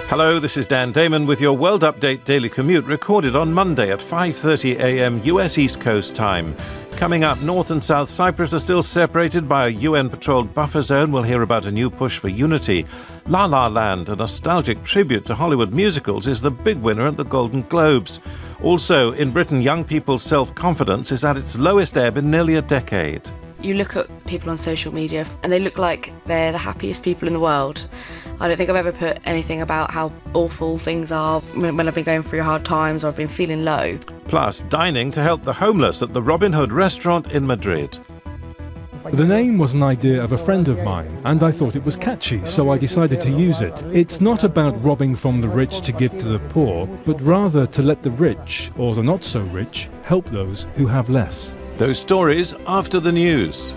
Hello, this is Dan Damon with your World Update Daily Commute, recorded on Monday at 5:30 a.m. US East Coast time. Coming up, North and South Cyprus are still separated by a UN-patrolled buffer zone. We'll hear about a new push for unity. La La Land, a nostalgic tribute to Hollywood musicals, is the big winner at the Golden Globes. Also, in Britain, young people's self-confidence is at its lowest ebb in nearly a decade. You look at people on social media and they look like they're the happiest people in the world. I don't think I've ever put anything about how awful things are when I've been going through hard times or I've been feeling low. Plus, dining to help the homeless at the Robin Hood restaurant in Madrid. The name was an idea of a friend of mine, and I thought it was catchy, so I decided to use it. It's not about robbing from the rich to give to the poor, but rather to let the rich, or the not-so-rich, help those who have less. Those stories after the news.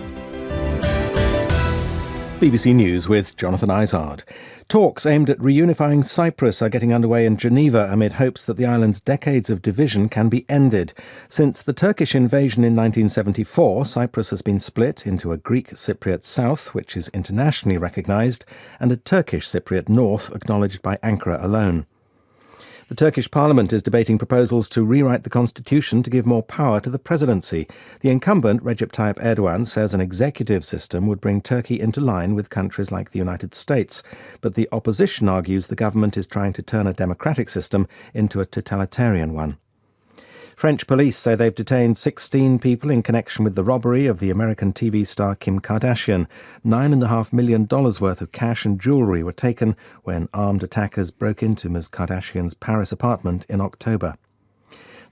BBC News with Jonathan Izard. Talks aimed at reunifying Cyprus are getting underway in Geneva amid hopes that the island's decades of division can be ended. Since the Turkish invasion in 1974, Cyprus has been split into a Greek Cypriot south, which is internationally recognised, and a Turkish Cypriot north, acknowledged by Ankara alone. The Turkish parliament is debating proposals to rewrite the constitution to give more power to the presidency. The incumbent, Recep Tayyip Erdogan, says an executive system would bring Turkey into line with countries like the United States. But the opposition argues the government is trying to turn a democratic system into a totalitarian one. French police say they've detained 16 people in connection with the robbery of the American TV star Kim Kardashian. $9.5 million worth of cash and jewellery were taken when armed attackers broke into Ms. Kardashian's Paris apartment in October.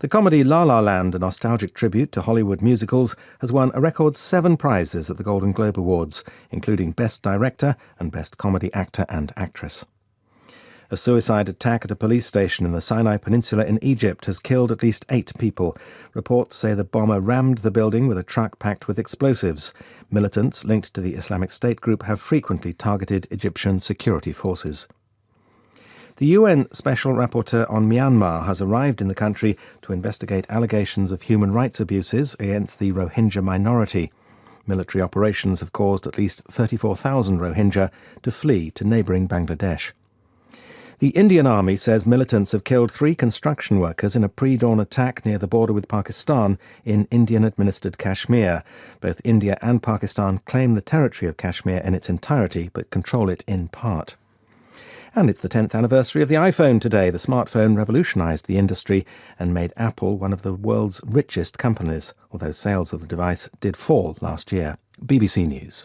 The comedy La La Land, a nostalgic tribute to Hollywood musicals, has won a record 7 prizes at the Golden Globe Awards, including Best Director and Best Comedy Actor and Actress. A suicide attack at a police station in the Sinai Peninsula in Egypt has killed at least 8 people. Reports say the bomber rammed the building with a truck packed with explosives. Militants linked to the Islamic State group have frequently targeted Egyptian security forces. The UN Special Rapporteur on Myanmar has arrived in the country to investigate allegations of human rights abuses against the Rohingya minority. Military operations have caused at least 34,000 Rohingya to flee to neighbouring Bangladesh. The Indian Army says militants have killed 3 construction workers in a pre-dawn attack near the border with Pakistan in Indian-administered Kashmir. Both India and Pakistan claim the territory of Kashmir in its entirety, but control it in part. And it's the 10th anniversary of the iPhone today. The smartphone revolutionised the industry and made Apple one of the world's richest companies, although sales of the device did fall last year. BBC News.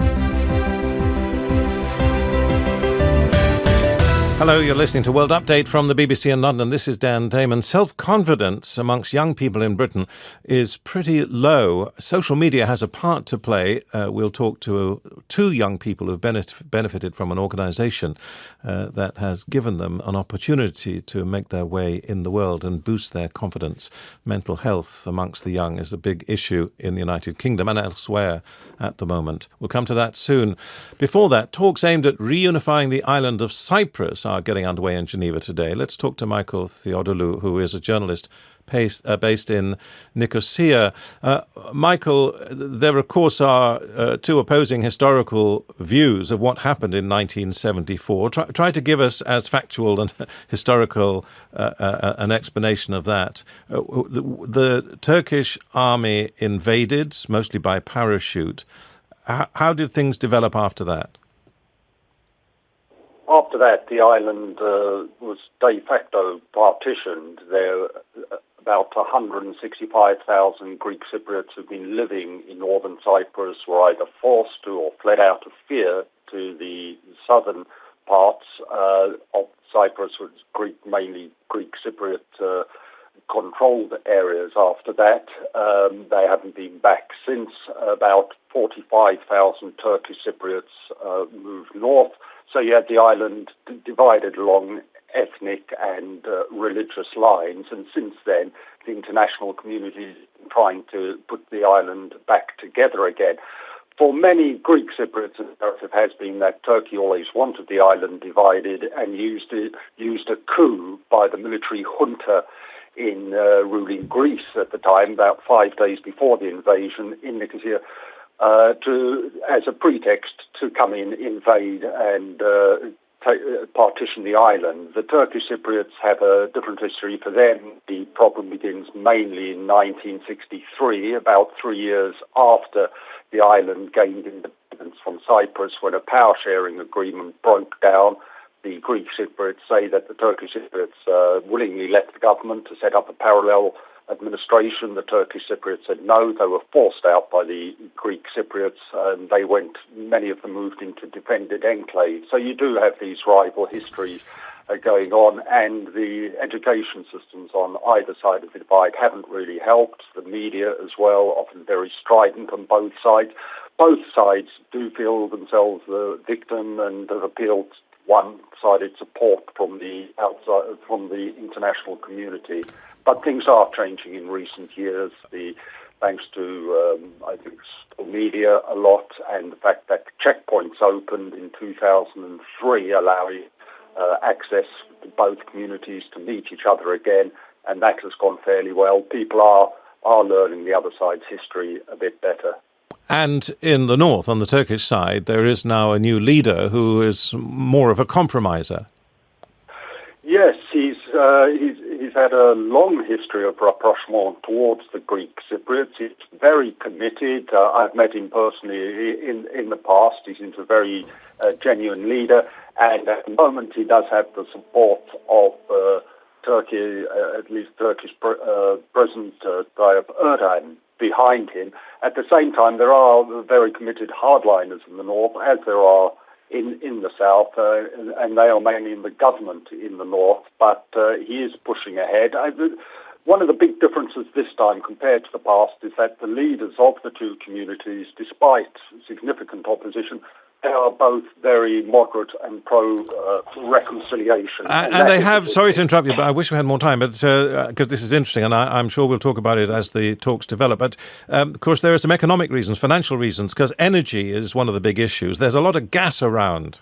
Hello, you're listening to World Update from the BBC in London. This is Dan Damon. Self-confidence amongst young people in Britain is pretty low. Social media has a part to play. We'll talk to 2 young people who've benefited from an organisation that has given them an opportunity to make their way in the world and boost their confidence. Mental health amongst the young is a big issue in the United Kingdom and elsewhere at the moment. We'll come to that soon. Before that, talks aimed at reunifying the island of Cyprus are getting underway in Geneva today. Let's talk to Michael Theodolou, who is a journalist based in Nicosia. Michael, there of course are 2 opposing historical views of what happened in 1974. Try to give us as factual and historical an explanation of that. The Turkish army invaded, mostly by parachute. How did things develop after that? After that, the island was de facto partitioned. There about 165,000 Greek Cypriots who've been living in northern Cyprus were either forced to or fled out of fear to the southern parts of Cyprus, which was mainly Greek Cypriot controlled areas after that. They haven't been back since. About 45,000 Turkish Cypriots moved north. So you had the island divided along ethnic and religious lines, and since then the international community is trying to put the island back together again. For many Greek Cypriots, the narrative has been that Turkey always wanted the island divided and used a coup by the military junta in ruling Greece at the time, about 5 days before the invasion in Nicosia, as a pretext to come in, invade, and partition the island. The Turkish Cypriots have a different history. For them, the problem begins mainly in 1963, about 3 years after the island gained independence from Cyprus, when a power-sharing agreement broke down. The Greek Cypriots say that the Turkish Cypriots willingly left the government to set up a parallel administration. The Turkish Cypriots said no. They were forced out by the Greek Cypriots, and many of them moved into defended enclaves. So you do have these rival histories going on, and the education systems on either side of the divide haven't really helped. The media as well, often very strident on both sides. Both sides do feel themselves the victim and have appealed to one-sided support from the outside, from the international community. But things are changing in recent years, thanks to, I think, social media a lot, and the fact that checkpoints opened in 2003, allowing access to both communities to meet each other again, and that has gone fairly well. People are learning the other side's history a bit better. And in the north, on the Turkish side, there is now a new leader who is more of a compromiser. Yes, he's had a long history of rapprochement towards the Greek Cypriots. He's very committed. I've met him personally in the past. He seems a very genuine leader, and at the moment he does have the support of Turkey, at least Turkish President Tayyip Erdogan behind him. At the same time, there are very committed hardliners in the north, as there are in the south, and they are mainly in the government in the north, but he is pushing ahead. One of the big differences this time compared to the past is that the leaders of the two communities, despite significant opposition, they are both very moderate and pro-reconciliation. And they have, sorry to interrupt you, but I wish we had more time, but because this is interesting, and I'm sure we'll talk about it as the talks develop. But, of course, there are some economic reasons, financial reasons, because energy is one of the big issues. There's a lot of gas around.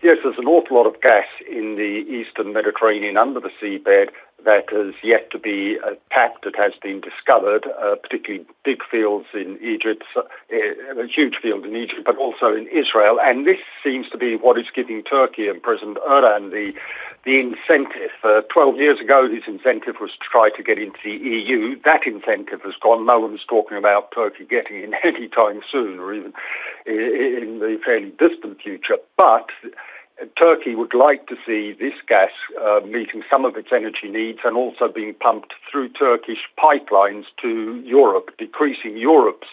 Yes, there's an awful lot of gas in the eastern Mediterranean under the seabed that has yet to be tapped. It has been discovered, particularly big fields in Egypt, a huge field in Egypt, but also in Israel. And this seems to be what is giving Turkey and President Erdogan the incentive. 12 years ago, his incentive was to try to get into the EU. That incentive has gone. No one's talking about Turkey getting in any time soon, or even in the fairly distant future. But Turkey would like to see this gas meeting some of its energy needs and also being pumped through Turkish pipelines to Europe, decreasing Europe's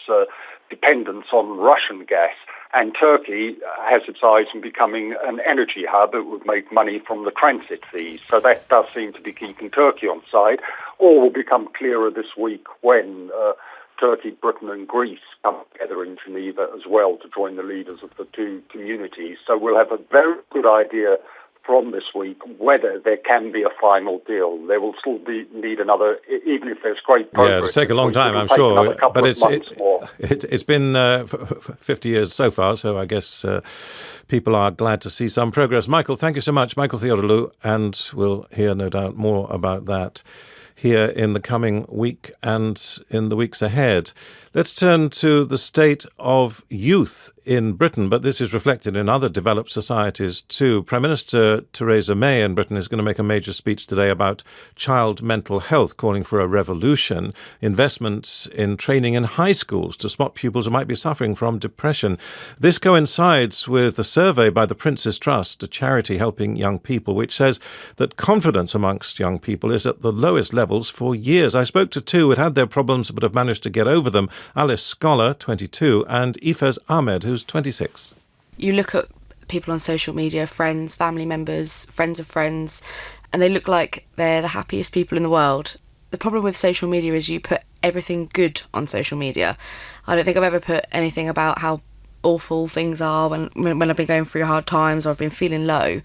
dependence on Russian gas. And Turkey has its eyes on becoming an energy hub. It would make money from the transit fees. So that does seem to be keeping Turkey on side. All will become clearer this week when Turkey, Britain and Greece come together in Geneva as well to join the leaders of the two communities. So we'll have a very good idea from this week whether there can be a final deal. There will still need another, even if there's great progress. Yeah, it'll take a long time, I'm sure. But it's been 50 years so far, so I guess people are glad to see some progress. Michael, thank you so much. Michael Theodorou, and we'll hear no doubt more about that here in the coming week and in the weeks ahead. Let's turn to the state of youth in Britain, but this is reflected in other developed societies too. Prime Minister Theresa May in Britain is going to make a major speech today about child mental health, calling for a revolution, investments in training in high schools to spot pupils who might be suffering from depression. This coincides with a survey by the Prince's Trust, a charity helping young people, which says that confidence amongst young people is at the lowest levels for years. I spoke to two who had their problems but have managed to get over them. Alice Scholar, 22, and Ifez Ahmed, who's 26. You look at people on social media, friends, family members, friends of friends, and they look like they're the happiest people in the world. The problem with social media is you put everything good on social media. I don't think I've ever put anything about how awful things are when I've been going through hard times or I've been feeling low.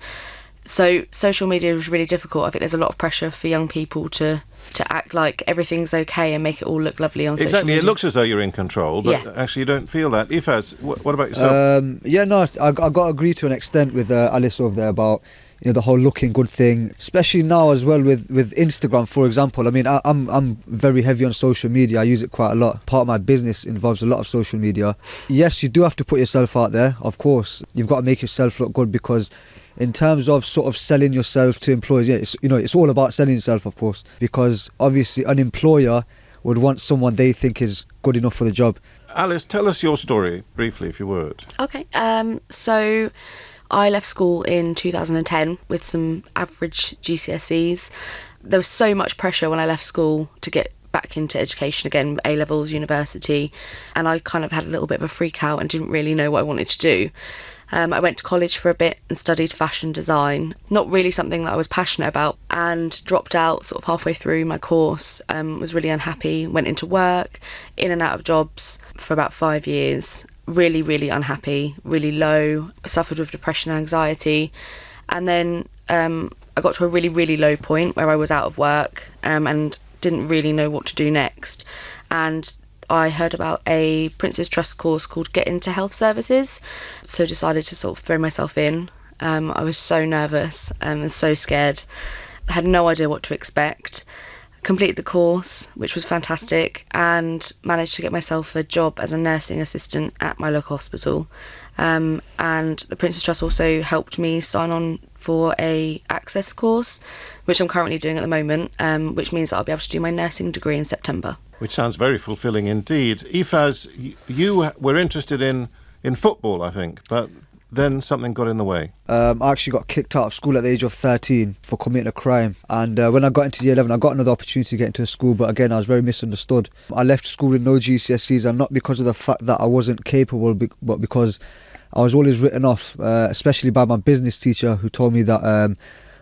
So social media is really difficult. I think there's a lot of pressure for young people to act like everything's okay and make it all look lovely on social media. Exactly, it looks as though you're in control, but actually you don't feel that. Ifaz, what about yourself? I got to agree to an extent with Alice over there about the whole looking good thing, especially now as well with Instagram, for example. I mean, I'm very heavy on social media. I use it quite a lot. Part of my business involves a lot of social media. Yes, you do have to put yourself out there, of course. You've got to make yourself look good, because in terms of sort of selling yourself to employers, it's all about selling yourself, of course, because obviously an employer would want someone they think is good enough for the job. Alice, tell us your story briefly, if you would. Okay, so I left school in 2010 with some average GCSEs. There was so much pressure when I left school to get back into education again, A-levels, university, and I kind of had a little bit of a freak out and didn't really know what I wanted to do. I went to college for a bit and studied fashion design, not really something that I was passionate about, and dropped out sort of halfway through my course. Was really unhappy, went into work, in and out of jobs for about 5 years, really, really unhappy, really low, suffered with depression and anxiety. And then I got to a really, really low point where I was out of work and didn't really know what to do next. And I heard about a Prince's Trust course called Getty into Health Services, so decided to sort of throw myself in. I was so nervous and so scared. I had no idea what to expect. Completed the course, which was fantastic, and managed to get myself a job as a nursing assistant at my local hospital. And the Prince's Trust also helped me sign on for a access course, which I'm currently doing at the moment, which means that I'll be able to do my nursing degree in September. Which sounds very fulfilling indeed. Ifaz, you were interested in football, I think, but then something got in the way. I actually got kicked out of school at the age of 13 for committing a crime. And when I got into year 11, I got another opportunity to get into a school, but again, I was very misunderstood. I left school with no GCSEs, and not because of the fact that I wasn't capable, but because I was always written off, especially by my business teacher, who told me that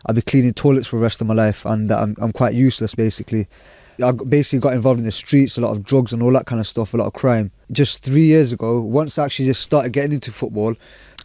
I'd be cleaning toilets for the rest of my life and that I'm quite useless, basically. I basically got involved in the streets, a lot of drugs and all that kind of stuff, a lot of crime. Just 3 years ago, once I actually just started getting into football,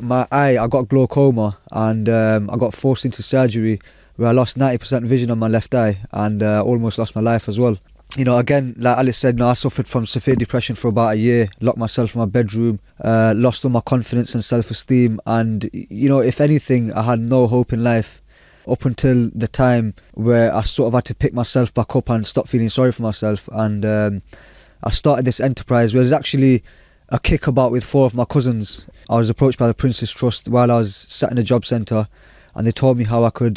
I got glaucoma, and I got forced into surgery where I lost 90% vision on my left eye and almost lost my life as well. Again, like Alice said, I suffered from severe depression for about a year, locked myself in my bedroom, lost all my confidence and self-esteem, and if anything, I had no hope in life up until the time where I sort of had to pick myself back up and stop feeling sorry for myself. And I started this enterprise where there's actually a kickabout with 4 of my cousins. I was approached by the Prince's Trust while I was sat in a job centre, and they told me how I could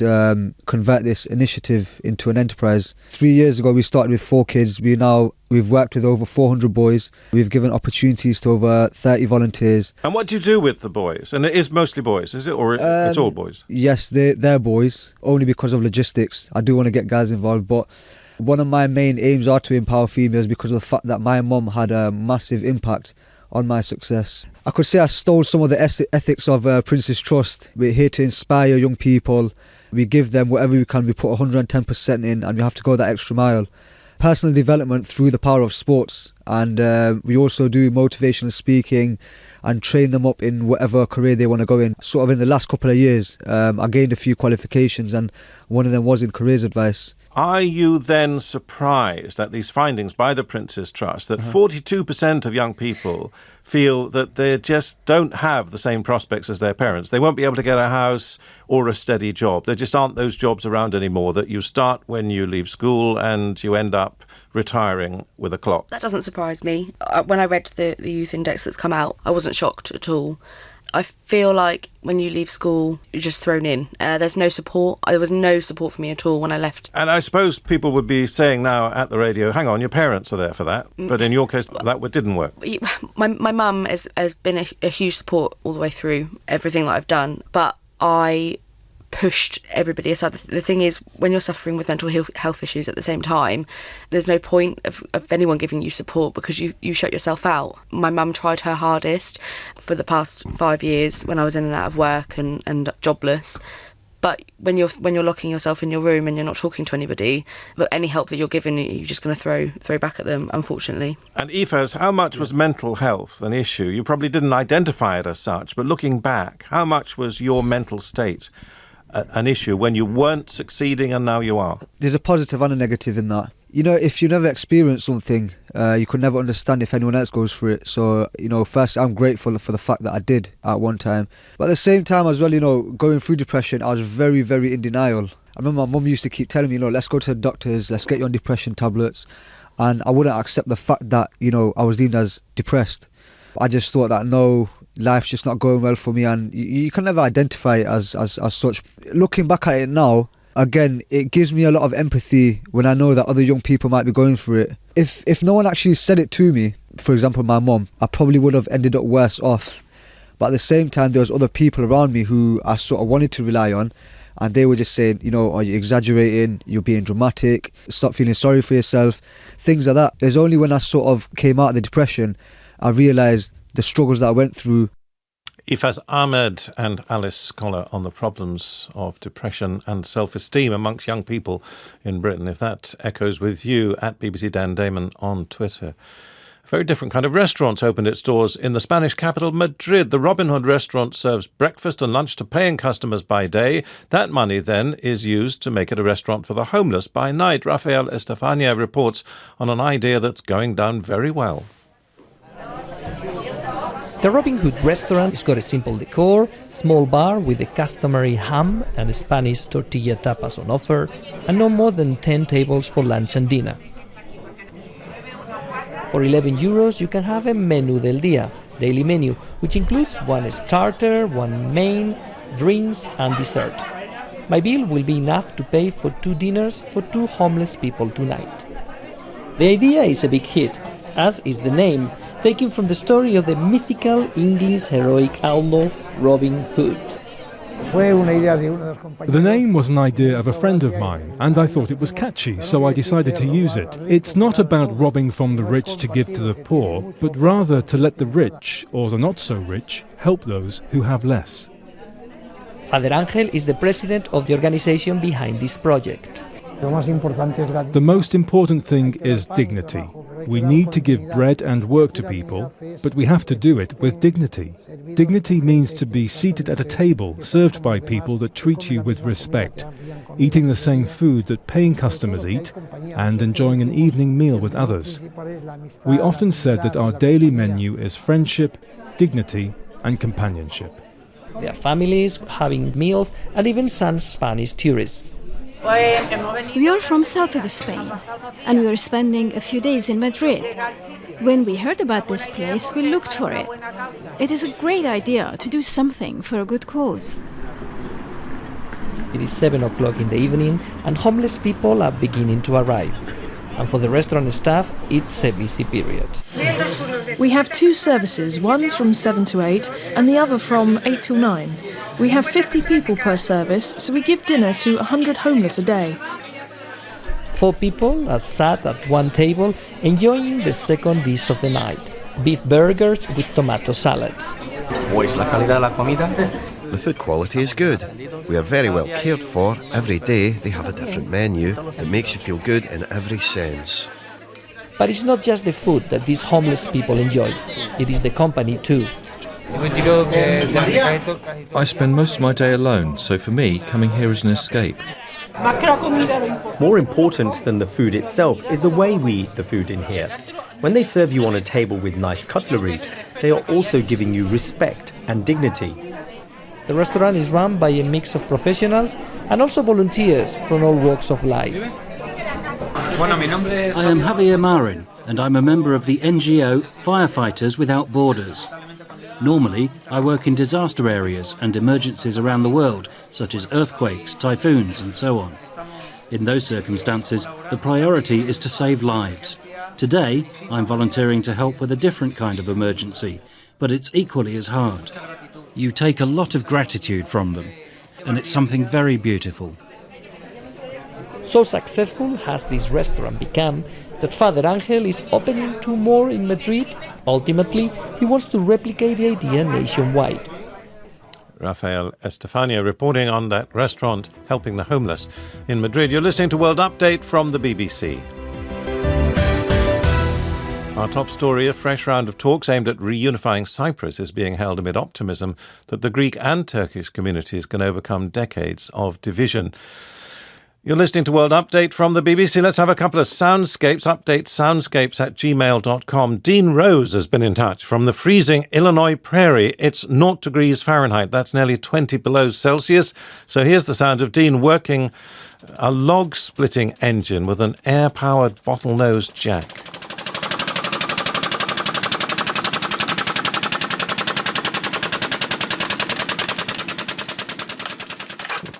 convert this initiative into an enterprise. 3 years ago, we started with 4 kids. We've worked with over 400 boys. We've given opportunities to over 30 volunteers. And what do you do with the boys? And it is mostly boys, is it? Or it's all boys? Yes, they're boys, only because of logistics. I do want to get guys involved, but one of my main aims are to empower females because of the fact that my mum had a massive impact on my success. I could say I stole some of the ethics of Prince's Trust. We're here to inspire young people. We give them whatever we can. We put 110% in, and we have to go that extra mile. Personal development through the power of sports, and we also do motivational speaking and train them up in whatever career they want to go in. Sort of in the last couple of years, I gained a few qualifications, and one of them was in careers advice. Are you then surprised at these findings by the Prince's Trust that 42% of young people feel that they just don't have the same prospects as their parents? They won't be able to get a house or a steady job. There just aren't those jobs around anymore, that you start when you leave school and you end up retiring with a clock. That doesn't surprise me. When I read the youth index that's come out, I wasn't shocked at all. I feel like when you leave school, you're just thrown in. There's no support. There was no support for me at all when I left. And I suppose people would be saying now at the radio, hang on, your parents are there for that. But in your case, that didn't work. My mum has been a huge support all the way through everything that I've done. But I pushed everybody aside. The thing is, when you're suffering with mental health issues at the same time, there's no point of anyone giving you support because you shut yourself out. My mum tried her hardest for the past 5 years when I was in and out of work and jobless. But when you're locking yourself in your room and you're not talking to anybody, but any help that you're given, you're just going to throw back at them, unfortunately. And Ifaz, how much was mental health an issue? You probably didn't identify it as such, but looking back, how much was your mental state an issue when you weren't succeeding and now you are? There's a positive and a negative in that. You know, if you never experience something, you could never understand if anyone else goes through it. So, first, I'm grateful for the fact that I did at one time. But at the same time as well, going through depression, I was very, very in denial. I remember my mum used to keep telling me, let's go to the doctors, let's get you on depression tablets. And I wouldn't accept the fact that, I was deemed as depressed. I just thought that, no, life's just not going well for me. And you can never identify it as such. Looking back at it now, again, it gives me a lot of empathy when I know that other young people might be going through it. If no one actually said it to me, for example, my mum, I probably would have ended up worse off. But at the same time, there was other people around me who I sort of wanted to rely on. And they were just saying, are you exaggerating? You're being dramatic. Stop feeling sorry for yourself. Things like that. It's only when I sort of came out of the depression, I realised the struggles that I went through. Ifaz Ahmed and Alice Scholar on the problems of depression and self-esteem amongst young people in Britain. If that echoes with you, at BBC Dan Damon on Twitter. A very different kind of restaurant opened its doors in the Spanish capital, Madrid. The Robin Hood restaurant serves breakfast and lunch to paying customers by day. That money then is used to make it a restaurant for the homeless by night. Rafael Estefania reports on an idea that's going down very well. The Robin Hood restaurant has got a simple decor, small bar with the customary ham and Spanish tortilla tapas on offer, and no more than 10 tables for lunch and dinner. For €11 you can have a menú del día, daily menu, which includes one starter, one main, drinks and dessert. My bill will be enough to pay for 2 dinners for 2 homeless people tonight. The idea is a big hit, as is the name, taken from the story of the mythical English heroic outlaw Robin Hood. The name was an idea of a friend of mine, and I thought it was catchy, so I decided to use it. It's not about robbing from the rich to give to the poor, but rather to let the rich, or the not-so-rich, help those who have less. Father Angel is the president of the organization behind this project. The most important thing is dignity. We need to give bread and work to people, but we have to do it with dignity. Dignity means to be seated at a table served by people that treat you with respect, eating the same food that paying customers eat, and enjoying an evening meal with others. We often said that our daily menu is friendship, dignity, and companionship. There are families having meals and even some Spanish tourists. We are from south of Spain, and we were spending a few days in Madrid. When we heard about this place, we looked for it. It is a great idea to do something for a good cause. It is 7 o'clock in the evening, and homeless people are beginning to arrive. And for the restaurant staff, it's a busy period. We have 2 services, one from 7 to 8 and the other from 8 till 9. We have 50 people per service, so we give dinner to 100 homeless a day. 4 people are sat at one table enjoying the second dish of the night, beef burgers with tomato salad. The food quality is good. We are very well cared for. Every day they have a different menu. It makes you feel good in every sense. But it's not just the food that these homeless people enjoy, it is the company too. I spend most of my day alone, so for me, coming here is an escape. More important than the food itself is the way we eat the food in here. When they serve you on a table with nice cutlery, they are also giving you respect and dignity. The restaurant is run by a mix of professionals and also volunteers from all walks of life. I am Javier Marin, and I'm a member of the NGO Firefighters Without Borders. Normally, I work in disaster areas and emergencies around the world, such as earthquakes, typhoons, and so on. In those circumstances, the priority is to save lives. Today, I'm volunteering to help with a different kind of emergency, but it's equally as hard. You take a lot of gratitude from them, and it's something very beautiful. So successful has this restaurant become that Father Angel is opening 2 more in Madrid. Ultimately, he wants to replicate the idea nationwide. Rafael Estefania reporting on that restaurant helping the homeless in Madrid. You're listening to World Update from the BBC. Our top story, a fresh round of talks aimed at reunifying Cyprus is being held amid optimism that the Greek and Turkish communities can overcome decades of division. You're listening to World Update from the BBC. Let's have a couple of soundscapes. Update soundscapes@gmail.com. Dean Rose has been in touch from the freezing Illinois prairie. It's 0 degrees Fahrenheit. That's nearly 20 below Celsius. So here's the sound of Dean working a log-splitting engine with an air-powered bottlenose jack.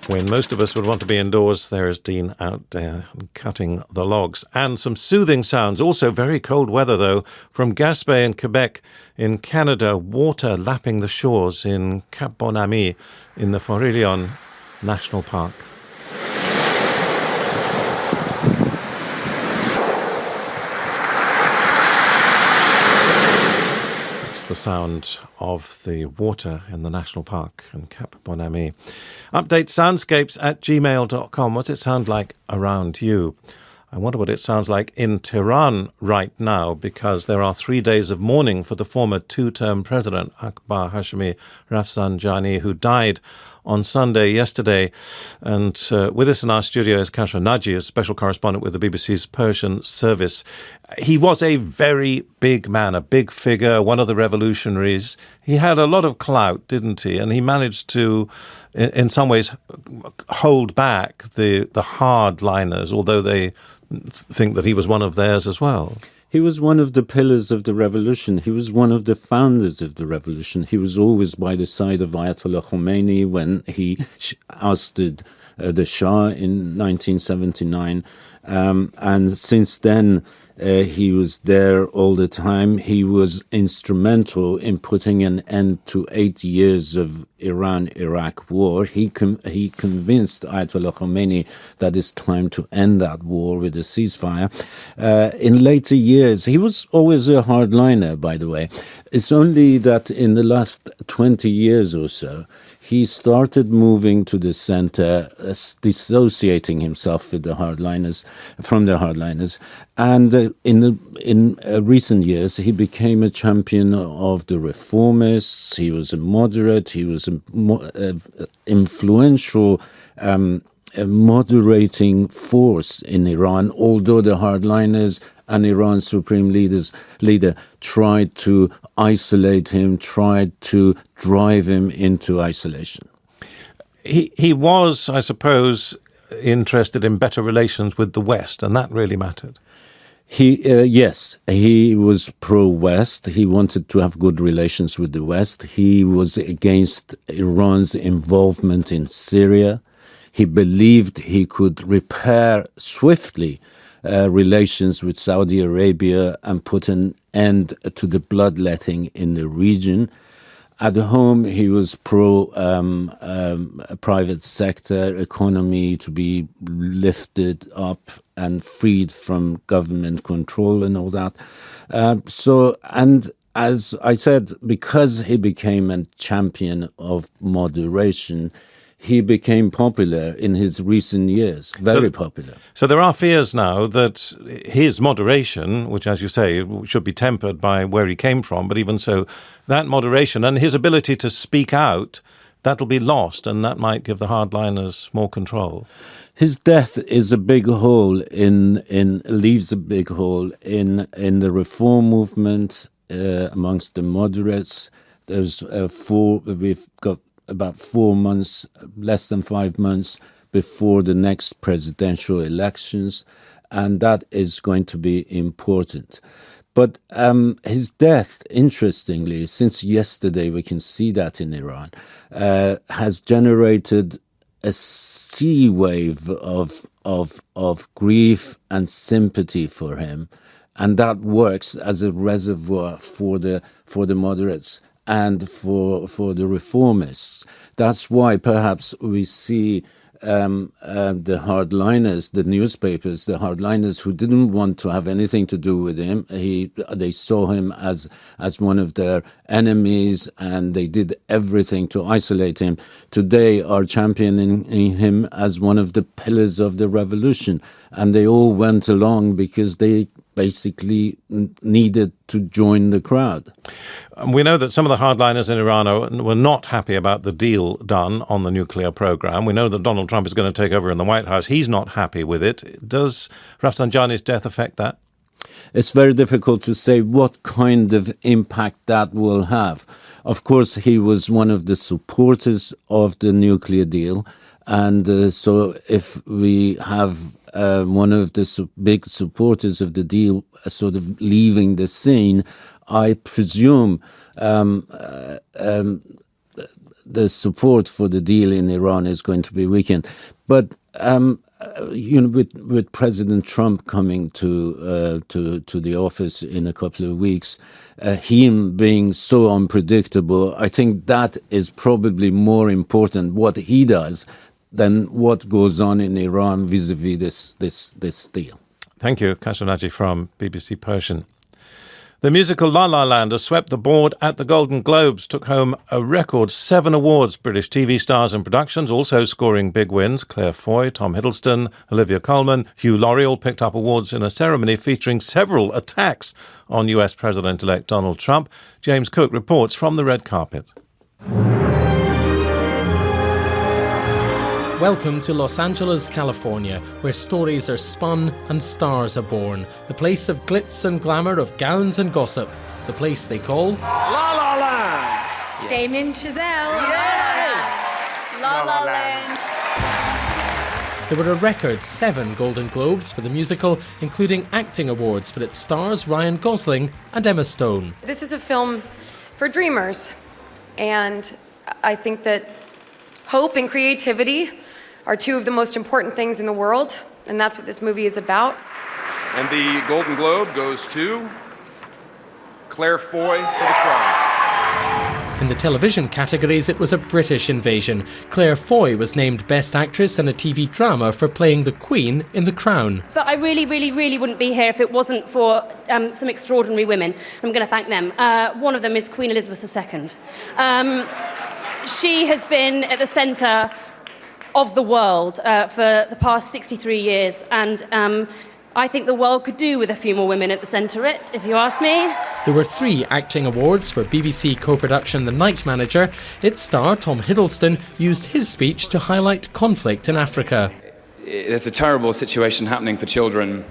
When most of us would want to be indoors, there is Dean out there cutting the logs. And some soothing sounds, also very cold weather though, from Gaspé in Quebec in Canada, water lapping the shores in Cap Bon-Ami in the Forillon National Park. The sound of the water in the national park in Cap Bon-Ami. Update soundscapes@gmail.com. What's it sound like around you? I wonder what it sounds like in Tehran right now, because there are 3 days of mourning for the former two-term president, Akbar Hashemi Rafsanjani, who died on Sunday yesterday. And with us in our studio is Kashra Naji, a special correspondent with the BBC's Persian service. He was a very big man, a big figure, one of the revolutionaries. He had a lot of clout, didn't he? And he managed to, in some ways, hold back the hardliners, although they think that he was one of theirs as well. He was one of the pillars of the revolution. He was one of the founders of the revolution. He was always by the side of Ayatollah Khomeini when he ousted the Shah in 1979. And since then, he was there all the time. He was instrumental in putting an end to 8 years of Iran-Iraq war. He convinced Ayatollah Khomeini that it's time to end that war with a ceasefire. In later years, he was always a hardliner, by the way. It's only that in the last 20 years or so, he started moving to the center, dissociating himself with the hardliners, and in recent years he became a champion of the reformists. He was a moderate. He was an influential moderating force in Iran, although the hardliners and Iran's supreme leader tried to isolate him, tried to drive him into isolation. He was, I suppose, interested in better relations with the West, and that really mattered. Yes, he was pro-West. He wanted to have good relations with the West. He was against Iran's involvement in Syria. He believed he could repair swiftly relations with Saudi Arabia and put an end to the bloodletting in the region. At home, he was pro-private sector economy to be lifted up and freed from government control and all that. And as I said, because he became a champion of moderation, he became popular in his recent years, very popular. So there are fears now that his moderation, which, as you say, should be tempered by where he came from, but even so, that moderation and his ability to speak out, that'll be lost, and that might give the hardliners more control. His death is a big hole leaves a big hole in the reform movement amongst the moderates. There's we've got about 4 months, less than 5 months before the next presidential elections, and that is going to be important. But his death, interestingly, since yesterday, we can see that in Iran, has generated a sea wave of grief and sympathy for him, and that works as a reservoir for the moderates and for the reformists. That's why perhaps we see the hardliners, the newspapers, the hardliners who didn't want to have anything to do with him. They saw him as one of their enemies, and they did everything to isolate him. Today are championing him as one of the pillars of the revolution, and they all went along because they basically needed to join the crowd. We know that some of the hardliners in Iran were not happy about the deal done on the nuclear program. We know that Donald Trump is going to take over in the White House. He's not happy with it. Does Rafsanjani's death affect that? It's very difficult to say what kind of impact that will have. Of course, he was one of the supporters of the nuclear deal. And so if we have one of the big supporters of the deal sort of leaving the scene, I presume the support for the deal in Iran is going to be weakened. But with President Trump coming to the office in a couple of weeks, him being so unpredictable, I think that is probably more important what he does than what goes on in Iran vis-a-vis this deal. Thank you, Khashoggi from BBC Persian. The musical La La Land has swept the board at the Golden Globes, took home a record 7 awards. British TV stars and productions also scoring big wins. Claire Foy, Tom Hiddleston, Olivia Colman, Hugh Laurie all picked up awards in a ceremony featuring several attacks on US President-elect Donald Trump. James Cook reports from the red carpet. Welcome to Los Angeles, California, where stories are spun and stars are born. The place of glitz and glamour, of gowns and gossip. The place they call La La Land. Damien Chazelle. La La Land. There were a record 7 Golden Globes for the musical, including acting awards for its stars Ryan Gosling and Emma Stone. This is a film for dreamers, and I think that hope and creativity are 2 of the most important things in the world, and that's what this movie is about. And the Golden Globe goes to Claire Foy for The Crown. In the television categories, it was a British invasion. Claire Foy was named Best Actress in a TV drama for playing the Queen in The Crown. But I really wouldn't be here if it wasn't for some extraordinary women. I'm going to thank them. One of them is Queen Elizabeth II. She has been at the centre of the world for the past 63 years, and I think the world could do with a few more women at the centre of it, if you ask me. There were 3 acting awards for BBC co-production The Night Manager. Its star, Tom Hiddleston, used his speech to highlight conflict in Africa. There's a terrible situation happening for children.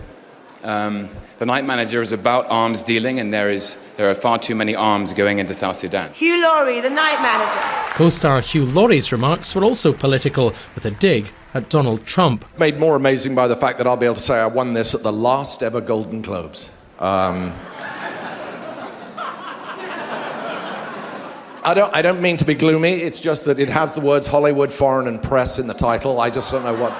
The Night Manager is about arms dealing, and there are far too many arms going into South Sudan. Hugh Laurie, The Night Manager. Co-star Hugh Laurie's remarks were also political, with a dig at Donald Trump. Made more amazing by the fact that I'll be able to say I won this at the last ever Golden Globes. I don't mean to be gloomy, it's just that it has the words Hollywood, foreign and press in the title. I just don't know what...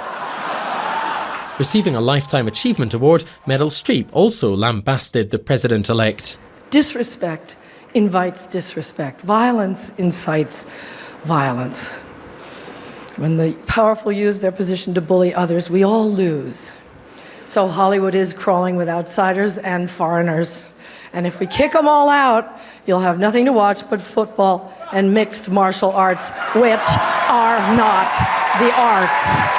Receiving a Lifetime Achievement Award, Meryl Streep also lambasted the president-elect. Disrespect invites disrespect. Violence incites violence. When the powerful use their position to bully others, we all lose. So Hollywood is crawling with outsiders and foreigners. And if we kick them all out, you'll have nothing to watch but football and mixed martial arts, which are not the arts.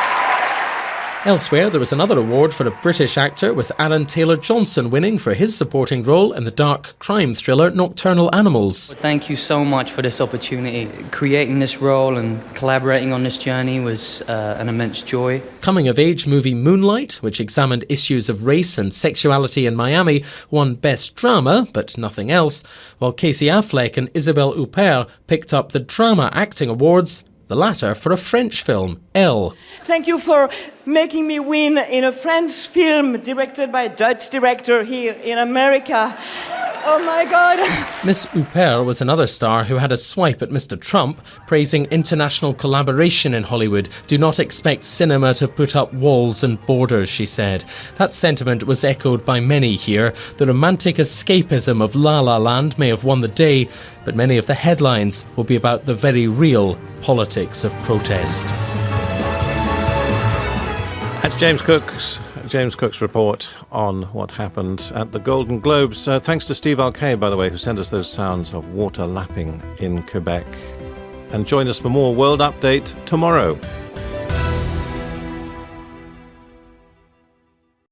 Elsewhere, there was another award for a British actor, with Aaron Taylor-Johnson winning for his supporting role in the dark crime thriller Nocturnal Animals. Thank you so much for this opportunity. Creating this role and collaborating on this journey was an immense joy. Coming-of-age movie Moonlight, which examined issues of race and sexuality in Miami, won Best Drama, but nothing else, while Casey Affleck and Isabelle Huppert picked up the Drama Acting Awards, the latter for a French film, Elle. Thank you for making me win in a French film directed by a Dutch director here in America. Oh my God. Miss Huppert was another star who had a swipe at Mr. Trump, praising international collaboration in Hollywood. Do not expect cinema to put up walls and borders, she said. That sentiment was echoed by many here. The romantic escapism of La La Land may have won the day, but many of the headlines will be about the very real politics of protest. That's James Cook's report on what happened at the Golden Globes. Thanks to Steve Alcaide, by the way, who sent us those sounds of water lapping in Quebec. And join us for more World Update tomorrow.